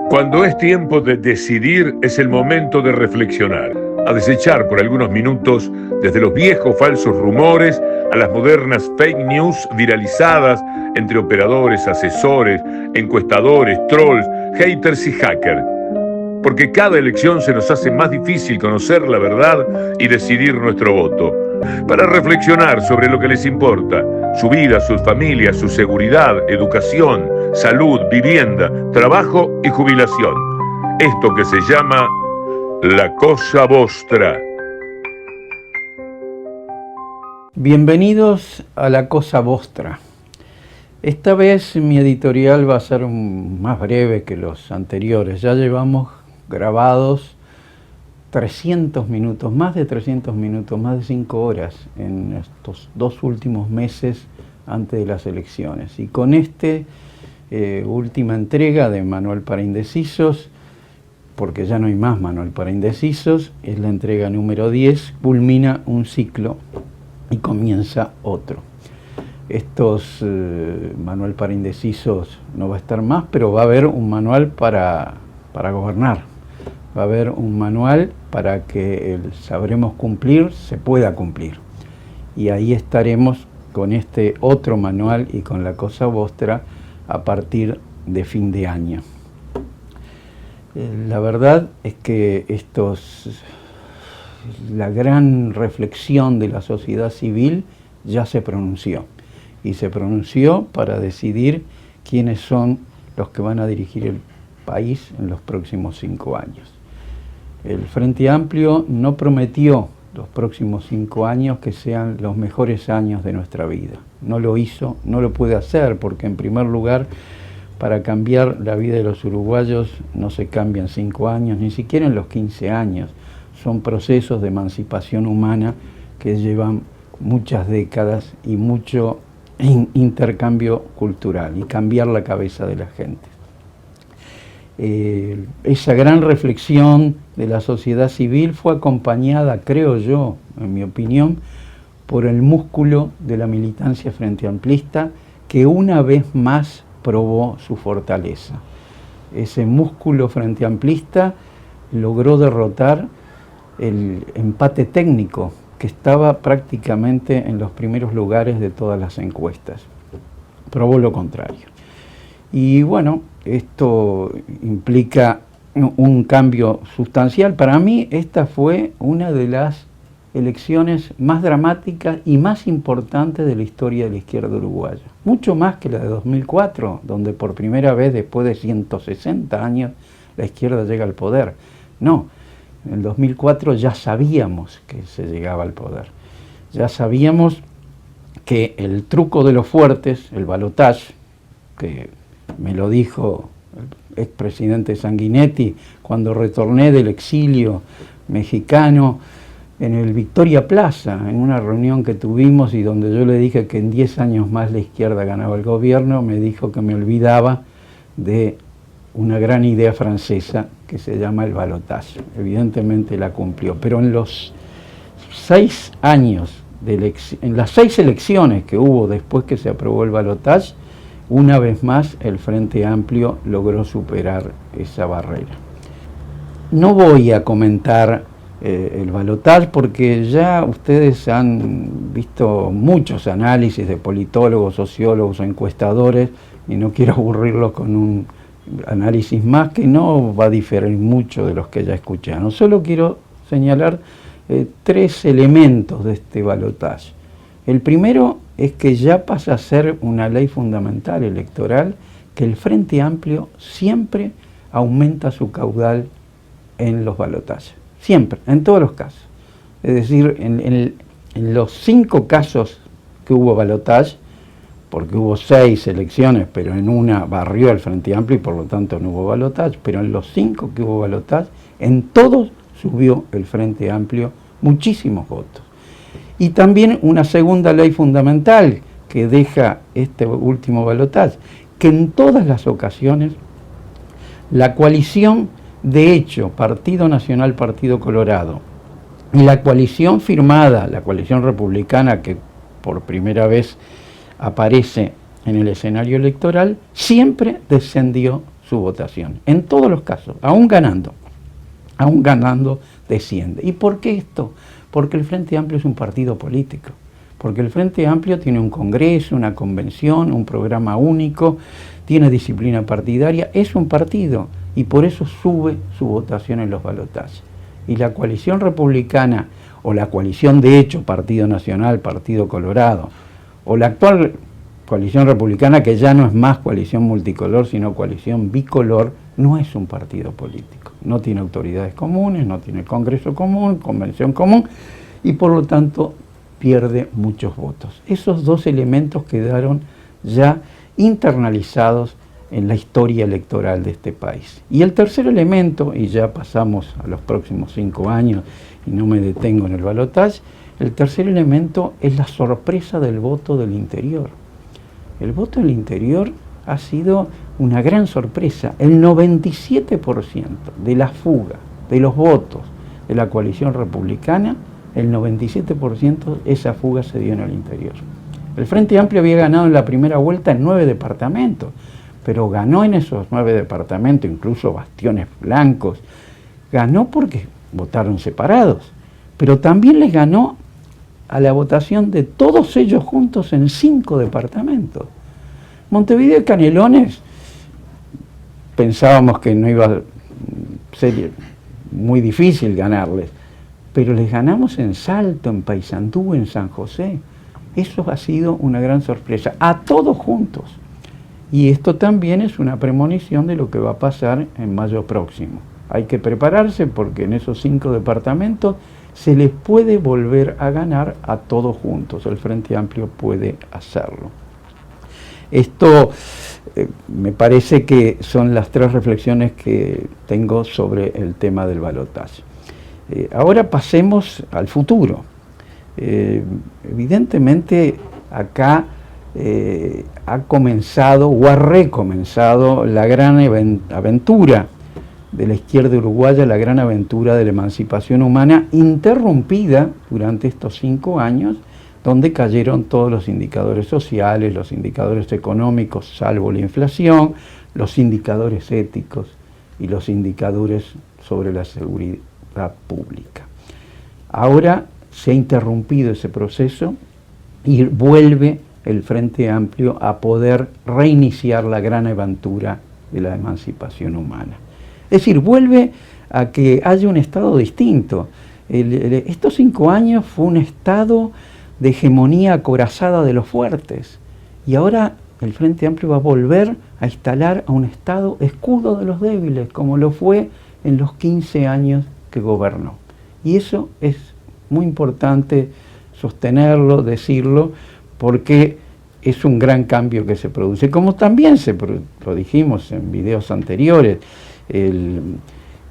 Cuando es tiempo de decidir, es el momento de reflexionar, a desechar por algunos minutos desde los viejos falsos rumores a las modernas fake news viralizadas entre operadores, asesores, encuestadores, trolls, haters y hackers. Porque cada elección se nos hace más difícil conocer la verdad y decidir nuestro voto. Para reflexionar sobre lo que les importa, su vida, sus familias, su seguridad, educación, salud, vivienda, trabajo y jubilación. Esto que se llama La Cosa Vostra. Bienvenidos a La Cosa Vostra. Esta vez mi editorial va a ser más breve que los anteriores. Ya llevamos grabados 300 minutos, más de 300 minutos, más de 5 horas en estos 2 últimos meses antes de las elecciones. Y con última entrega de Manual para Indecisos, porque ya no hay más Manual para Indecisos, es la entrega número 10, culmina un ciclo y comienza otro. Manual para Indecisos no va a estar más, pero va a haber un manual para gobernar. Va a haber un manual para que el sabremos cumplir se pueda cumplir. Y ahí estaremos con este otro manual y con La Cosa Vostra a partir de fin de año. La verdad es que la gran reflexión de la sociedad civil ya se pronunció. Y se pronunció para decidir quiénes son los que van a dirigir el país en los próximos 5 años. El Frente Amplio no prometió los próximos 5 años que sean los mejores años de nuestra vida. No lo hizo, no lo puede hacer, porque en primer lugar, para cambiar la vida de los uruguayos no se cambia en 5 años, ni siquiera en los 15 años. Son procesos de emancipación humana que llevan muchas décadas y mucho intercambio cultural y cambiar la cabeza de la gente. Esa gran reflexión de la sociedad civil fue acompañada, creo yo, en mi opinión, por el músculo de la militancia frente amplista, que una vez más probó su fortaleza. Ese músculo frente amplista logró derrotar el empate técnico que estaba prácticamente en los primeros lugares de todas las encuestas. Probó lo contrario. Y bueno, esto implica un cambio sustancial. Para mí esta fue una de las elecciones más dramáticas y más importantes de la historia de la izquierda uruguaya. Mucho más que la de 2004, donde por primera vez después de 160 años la izquierda llega al poder. No, en el 2004 ya sabíamos que se llegaba al poder. Ya sabíamos que el truco de los fuertes, el balotaje, que me lo dijo el expresidente Sanguinetti cuando retorné del exilio mexicano en el Victoria Plaza, en una reunión que tuvimos y donde yo le dije que en 10 años más la izquierda ganaba el gobierno. Me dijo que me olvidaba de una gran idea francesa que se llama el balotaje. Evidentemente la cumplió, pero en los 6 años, en las 6 elecciones que hubo después que se aprobó el balotaje, una vez más el Frente Amplio logró superar esa barrera. No voy a comentar el balotaje porque ya ustedes han visto muchos análisis de politólogos, sociólogos o encuestadores y no quiero aburrirlos con un análisis más que no va a diferir mucho de los que ya escucharon. Solo quiero señalar 3 elementos de este balotaje. El primero es que ya pasa a ser una ley fundamental electoral que el Frente Amplio siempre aumenta su caudal en los balotajes. Siempre, en todos los casos. Es decir, en los 5 casos que hubo balotaje, porque hubo 6 elecciones, pero en una barrió el Frente Amplio y por lo tanto no hubo balotaje, pero en los 5 que hubo balotaje, en todos subió el Frente Amplio muchísimos votos. Y también una segunda ley fundamental que deja este último balotaje, que en todas las ocasiones la coalición de hecho, Partido Nacional, Partido Colorado, y la coalición firmada, la coalición republicana que por primera vez aparece en el escenario electoral, siempre descendió su votación. En todos los casos, aún ganando desciende. ¿Y por qué esto? Porque el Frente Amplio es un partido político. Porque el Frente Amplio tiene un congreso, una convención, un programa único, tiene disciplina partidaria, es un partido y por eso sube su votación en los balotajes. Y la coalición republicana, o la coalición de hecho, Partido Nacional, Partido Colorado, o la actual coalición republicana, que ya no es más coalición multicolor, sino coalición bicolor, no es un partido político. No tiene autoridades comunes, no tiene congreso común, convención común, y por lo tanto pierde muchos votos. Esos dos elementos quedaron ya internalizados en la historia electoral de este país. Y el tercer elemento, y ya pasamos a los próximos 5 años y no me detengo en el balotaje, el tercer elemento es la sorpresa del voto del interior. El voto del interior ha sido una gran sorpresa. El 97% de la fuga de los votos de la coalición republicana, el 97% esa fuga se dio en el interior. El Frente Amplio había ganado en la primera vuelta en 9 departamentos, pero ganó en esos 9 departamentos, incluso bastiones blancos, ganó porque votaron separados, pero también les ganó a la votación de todos ellos juntos en 5 departamentos. Montevideo y Canelones pensábamos que no iba a ser muy difícil ganarles, pero les ganamos en Salto, en Paysandú, en San José. Eso ha sido una gran sorpresa, a todos juntos. Y esto también es una premonición de lo que va a pasar en mayo próximo. Hay que prepararse porque en esos 5 departamentos se les puede volver a ganar a todos juntos. El Frente Amplio puede hacerlo. Esto me parece que son las 3 reflexiones que tengo sobre el tema del balotaje. Ahora pasemos al futuro. Evidentemente acá ha comenzado o ha recomenzado la gran aventura de la izquierda uruguaya, la gran aventura de la emancipación humana, interrumpida durante estos 5 años, donde cayeron todos los indicadores sociales, los indicadores económicos, salvo la inflación, los indicadores éticos y los indicadores sobre la seguridad pública. Ahora se ha interrumpido ese proceso y vuelve el Frente Amplio a poder reiniciar la gran aventura de la emancipación humana. Es decir, vuelve a que haya un Estado distinto. Estos 5 años fue un Estado de hegemonía acorazada de los fuertes y ahora el Frente Amplio va a volver a instalar a un Estado escudo de los débiles, como lo fue en los 15 años que gobernó. Y eso es muy importante sostenerlo, decirlo, porque es un gran cambio que se produce, como también lo dijimos en videos anteriores,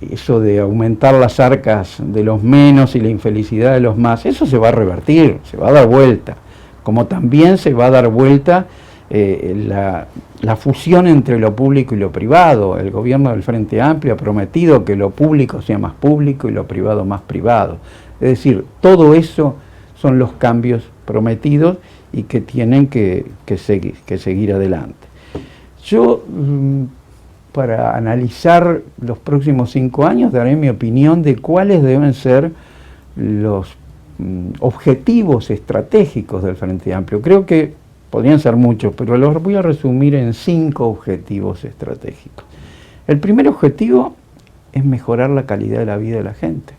eso de aumentar las arcas de los menos y la infelicidad de los más, eso se va a revertir, se va a dar vuelta, como también se va a dar vuelta la fusión entre lo público y lo privado. El gobierno del Frente Amplio ha prometido que lo público sea más público y lo privado más privado. Es decir, todo eso son los cambios prometidos y que tienen que seguir adelante. Yo, para analizar los próximos 5 años, daré mi opinión de cuáles deben ser los objetivos estratégicos del Frente Amplio. Creo que podrían ser muchos, pero los voy a resumir en 5 objetivos estratégicos. El primer objetivo es mejorar la calidad de la vida de la gente.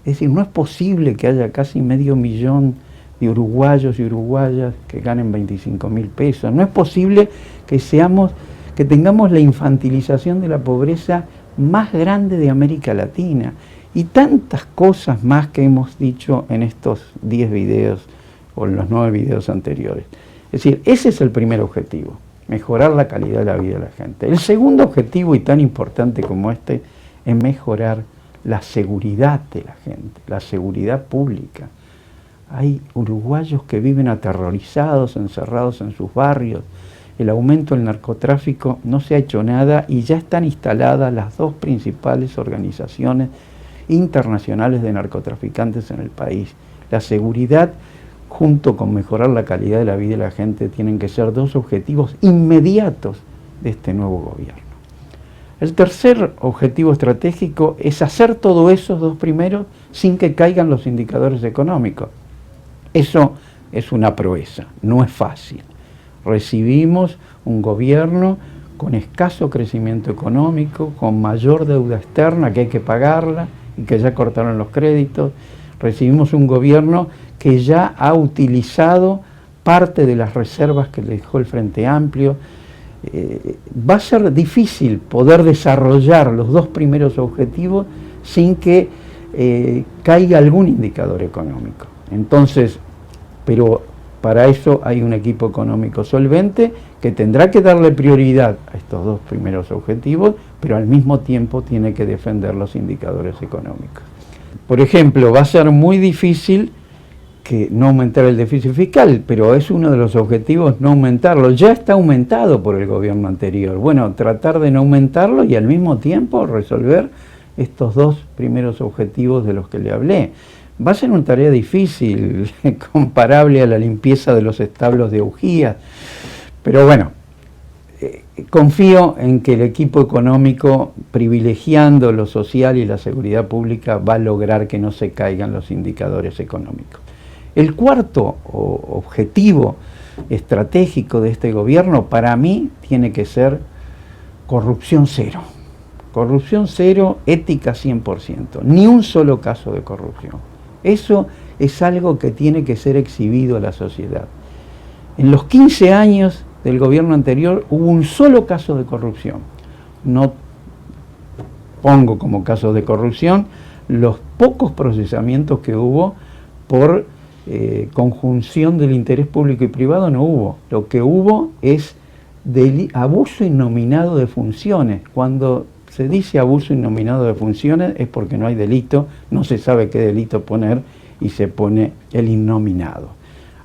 Es decir, no es posible que haya casi 500.000 de uruguayos y uruguayas que ganen 25.000 pesos. No es posible que tengamos la infantilización de la pobreza más grande de América Latina. Y tantas cosas más que hemos dicho en estos 10 videos o en los 9 videos anteriores. Es decir, ese es el primer objetivo, mejorar la calidad de la vida de la gente. El segundo objetivo, y tan importante como este, es mejorar la seguridad de la gente, la seguridad pública. Hay uruguayos que viven aterrorizados, encerrados en sus barrios. El aumento del narcotráfico no se ha hecho nada y ya están instaladas las 2 principales organizaciones internacionales de narcotraficantes en el país. La seguridad, junto con mejorar la calidad de la vida de la gente, tienen que ser 2 objetivos inmediatos de este nuevo gobierno. El tercer objetivo estratégico es hacer todo esos dos primeros sin que caigan los indicadores económicos. Eso es una proeza, no es fácil. Recibimos un gobierno con escaso crecimiento económico, con mayor deuda externa que hay que pagarla y que ya cortaron los créditos. Recibimos un gobierno que ya ha utilizado parte de las reservas que le dejó el Frente Amplio. Va a ser difícil poder desarrollar los dos primeros objetivos sin que caiga algún indicador económico. Entonces, pero para eso hay un equipo económico solvente que tendrá que darle prioridad a estos dos primeros objetivos, pero al mismo tiempo tiene que defender los indicadores económicos. Por ejemplo, va a ser muy difícil que no aumentar el déficit fiscal, pero es uno de los objetivos no aumentarlo. Ya está aumentado por el gobierno anterior. Bueno, tratar de no aumentarlo y al mismo tiempo resolver estos dos primeros objetivos de los que le hablé. Va a ser una tarea difícil, comparable a la limpieza de los establos de Ujías, pero bueno, confío en que el equipo económico, privilegiando lo social y la seguridad pública, va a lograr que no se caigan los indicadores económicos. El cuarto objetivo estratégico de este gobierno, para mí, tiene que ser corrupción cero. Corrupción cero, ética 100%, ni un solo caso de corrupción. Eso es algo que tiene que ser exhibido a la sociedad. En los 15 años del gobierno anterior hubo un solo caso de corrupción. No pongo como casos de corrupción los pocos procesamientos que hubo por conjunción del interés público y privado, no hubo. Lo que hubo es abuso innominado de funciones. Cuando se dice abuso innominado de funciones es porque no hay delito, no se sabe qué delito poner y se pone el innominado.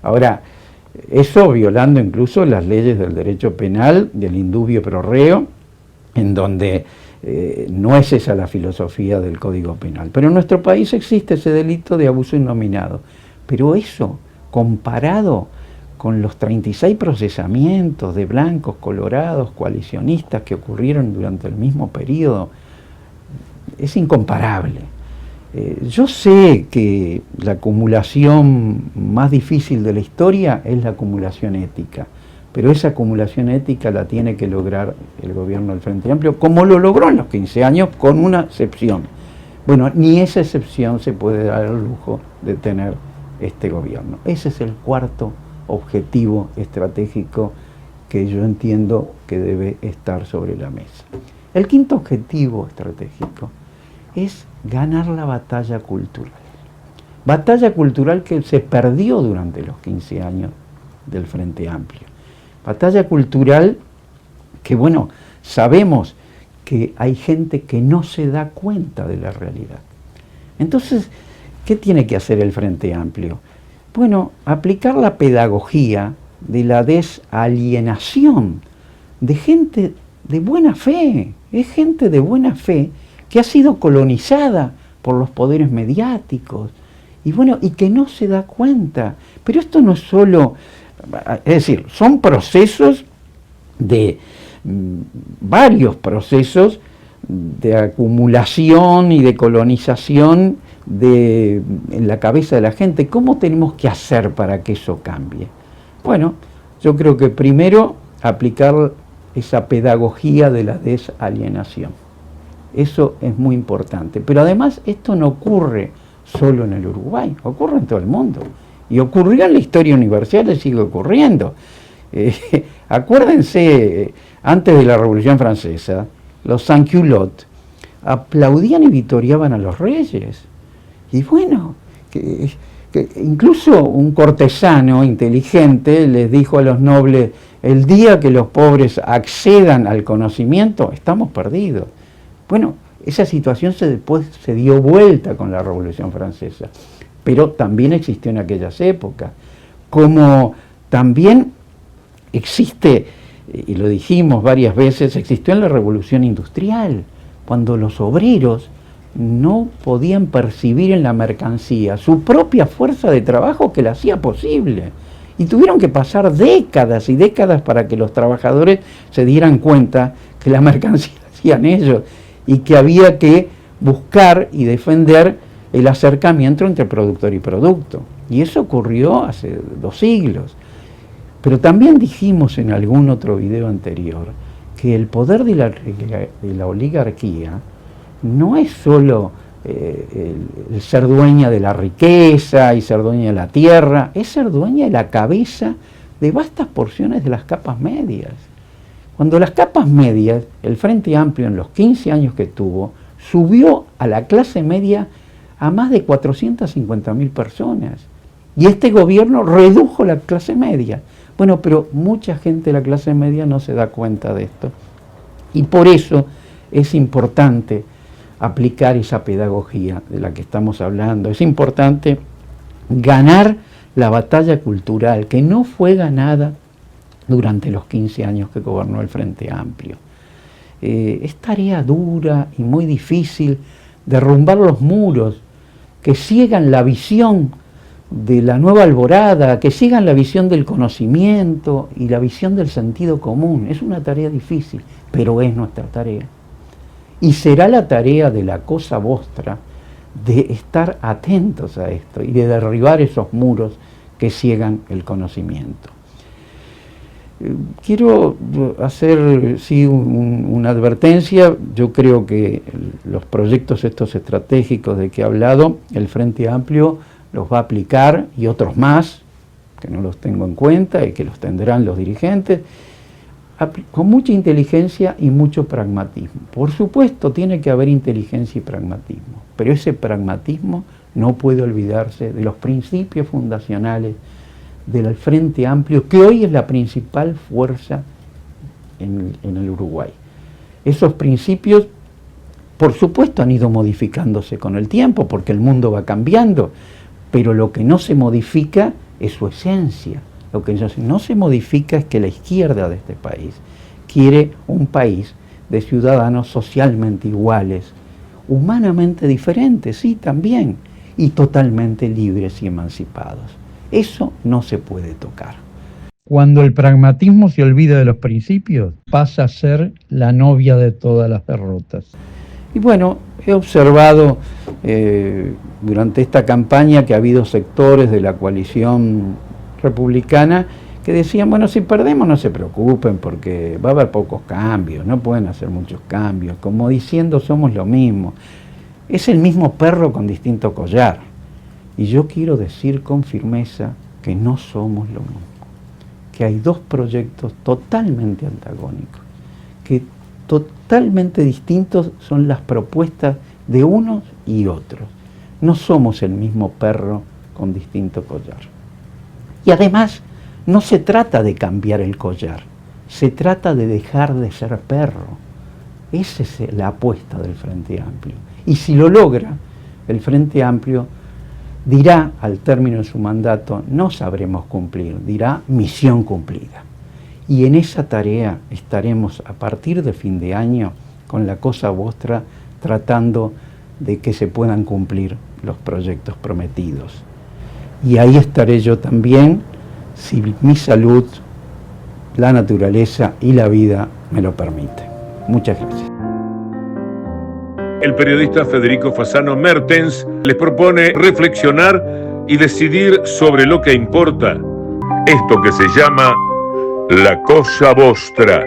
Ahora, eso violando incluso las leyes del derecho penal, del indubio pro reo, en donde no es esa la filosofía del Código Penal. Pero en nuestro país existe ese delito de abuso innominado. Pero eso, comparado con los 36 procesamientos de blancos, colorados, coalicionistas que ocurrieron durante el mismo periodo, es incomparable. Yo sé que la acumulación más difícil de la historia es la acumulación ética, pero esa acumulación ética la tiene que lograr el gobierno del Frente Amplio, como lo logró en los 15 años, con una excepción. Bueno, ni esa excepción se puede dar el lujo de tener este gobierno. Ese es el cuarto objetivo estratégico que yo entiendo que debe estar sobre la mesa. El quinto objetivo estratégico es ganar la batalla cultural. Batalla cultural que se perdió durante los 15 años del Frente Amplio. Batalla cultural que, bueno, sabemos que hay gente que no se da cuenta de la realidad. Entonces, ¿qué tiene que hacer el Frente Amplio? Bueno, aplicar la pedagogía de la desalienación de gente de buena fe. Es gente de buena fe que ha sido colonizada por los poderes mediáticos y bueno, y que no se da cuenta. Pero esto no es solo, es decir, son procesos de varios procesos de acumulación y de colonización en la cabeza de la gente. ¿Cómo tenemos que hacer para que eso cambie? Bueno, yo creo que primero aplicar esa pedagogía de la desalienación. Eso es muy importante. Pero además esto no ocurre solo en el Uruguay, ocurre en todo el mundo. Y ocurrió en la historia universal y sigue ocurriendo. Acuérdense, antes de la Revolución Francesa, los sans-culottes aplaudían y vitoreaban a los reyes. Y bueno, que incluso un cortesano inteligente les dijo a los nobles, el día que los pobres accedan al conocimiento, estamos perdidos. Bueno, esa situación después se dio vuelta con la Revolución Francesa, pero también existió en aquellas épocas. Como también existe, y lo dijimos varias veces, existió en la Revolución Industrial, cuando los obreros no podían percibir en la mercancía su propia fuerza de trabajo que la hacía posible. Y tuvieron que pasar décadas y décadas para que los trabajadores se dieran cuenta que la mercancía hacían ellos, y que había que buscar y defender el acercamiento entre productor y producto. Y eso ocurrió hace 2 siglos. Pero también dijimos en algún otro video anterior que el poder de la oligarquía no es solo el ser dueña de la riqueza y ser dueña de la tierra, es ser dueña de la cabeza de vastas porciones de las capas medias. Cuando las capas medias, el Frente Amplio en los 15 años que tuvo, subió a la clase media a más de 450.000 personas. Y este gobierno redujo la clase media. Bueno, pero mucha gente de la clase media no se da cuenta de esto. Y por eso es importante aplicar esa pedagogía de la que estamos hablando. Es importante ganar la batalla cultural, que no fue ganada durante los 15 años que gobernó el Frente Amplio. Es tarea dura y muy difícil derrumbar los muros que ciegan la visión de la nueva alborada, que sigan la visión del conocimiento y la visión del sentido común. Es una tarea difícil, pero es nuestra tarea. Y será la tarea de la Cosa Vostra de estar atentos a esto y de derribar esos muros que ciegan el conocimiento. Quiero hacer una advertencia. Yo creo que los proyectos estos estratégicos de que he hablado, el Frente Amplio los va a aplicar, y otros más, que no los tengo en cuenta y que los tendrán los dirigentes, con mucha inteligencia y mucho pragmatismo. Por supuesto, tiene que haber inteligencia y pragmatismo, pero ese pragmatismo no puede olvidarse de los principios fundacionales del Frente Amplio, que hoy es la principal fuerza en el Uruguay. Esos principios, por supuesto, han ido modificándose con el tiempo, porque el mundo va cambiando, pero lo que no se modifica es su esencia. Lo que no se modifica es que la izquierda de este país quiere un país de ciudadanos socialmente iguales, humanamente diferentes, sí, también, y totalmente libres y emancipados. Eso no se puede tocar. Cuando el pragmatismo se olvida de los principios, pasa a ser la novia de todas las derrotas. Y bueno, he observado durante esta campaña que ha habido sectores de la coalición republicana que decían, bueno, si perdemos no se preocupen porque va a haber pocos cambios, no pueden hacer muchos cambios, como diciendo somos lo mismo. Es el mismo perro con distinto collar. Y yo quiero decir con firmeza que no somos lo mismo, que hay 2 proyectos totalmente antagónicos, que totalmente distintos son las propuestas de unos y otros. No somos el mismo perro con distinto collar. Y además, no se trata de cambiar el collar, se trata de dejar de ser perro. Esa es la apuesta del Frente Amplio. Y si lo logra, el Frente Amplio dirá al término de su mandato, no sabremos cumplir, dirá misión cumplida. Y en esa tarea estaremos a partir de fin de año con la Cosa Vostra tratando de que se puedan cumplir los proyectos prometidos. Y ahí estaré yo también, si mi salud, la naturaleza y la vida me lo permiten. Muchas gracias. El periodista Federico Fasano Mertens les propone reflexionar y decidir sobre lo que importa. Esto que se llama la Cosa Vostra.